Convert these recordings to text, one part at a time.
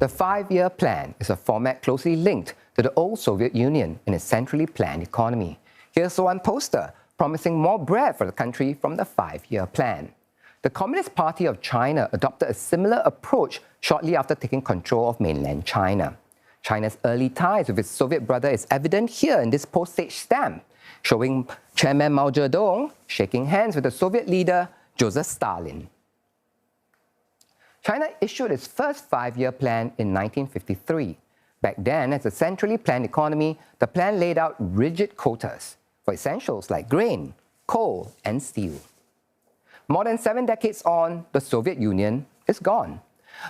The 5-year plan is a format closely linked to the old Soviet Union in its centrally planned economy. Here's one poster promising more bread for the country from the 5-year plan. The Communist Party of China adopted a similar approach shortly after taking control of mainland China. China's early ties with its Soviet brother is evident here in this postage stamp, showing Chairman Mao Zedong shaking hands with the Soviet leader Joseph Stalin. China issued its first 5-year plan in 1953. Back then, as a centrally planned economy, the plan laid out rigid quotas for essentials like grain, coal, and steel. More than 7 decades on, the Soviet Union is gone.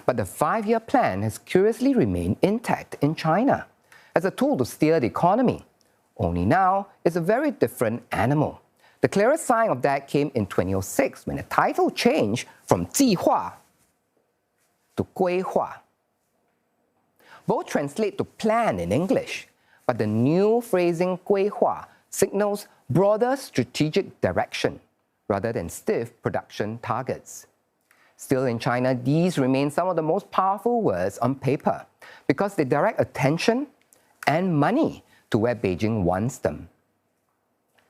But the 5-year plan has curiously remained intact in China as a tool to steer the economy. Only now, it's a very different animal. The clearest sign of that came in 2006 when the title changed from 计划 to 规划. Both translate to plan in English, but the new phrasing 规划 signals broader strategic direction rather than stiff production targets. Still in China, these remain some of the most powerful words on paper because they direct attention and money to where Beijing wants them.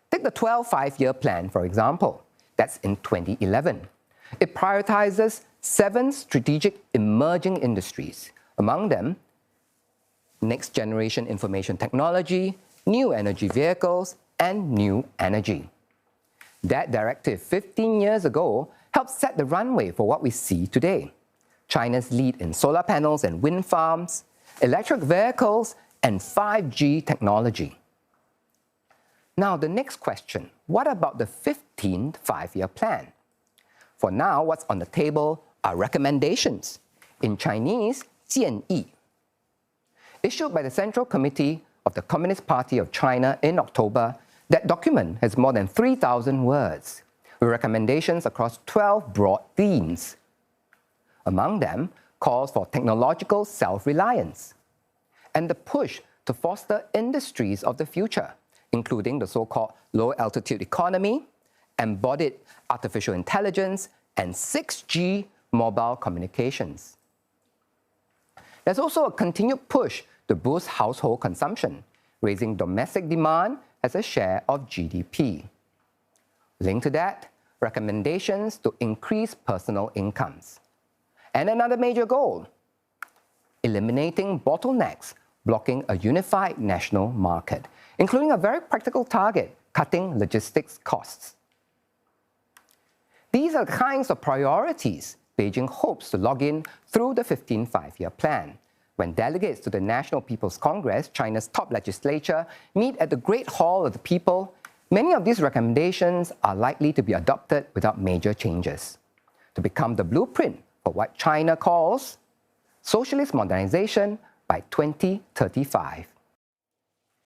Take the 12 5-year plan, for example. That's in 2011. It prioritizes 7 strategic emerging industries, among them next-generation information technology, new energy vehicles, and new energy. That directive 15 years ago helped set the runway for what we see today. China's lead in solar panels and wind farms, electric vehicles, and 5G technology. Now, the next question, what about the 15th 5-year plan? For now, what's on the table are recommendations, in Chinese, 建议. Issued by the Central Committee of the Communist Party of China in October, that document has more than 3,000 words, with recommendations across 12 broad themes. Among them, calls for technological self-reliance and the push to foster industries of the future, including the so-called low-altitude economy, embodied artificial intelligence, and 6G mobile communications. There's also a continued push to boost household consumption, raising domestic demand as a share of GDP. Linked to that, recommendations to increase personal incomes. And another major goal, eliminating bottlenecks blocking a unified national market, including a very practical target, cutting logistics costs. These are the kinds of priorities Beijing hopes to log in through the 15th 5-year plan. When delegates to the National People's Congress, China's top legislature, meet at the Great Hall of the People, many of these recommendations are likely to be adopted without major changes, to become the blueprint for what China calls socialist modernization by 2035.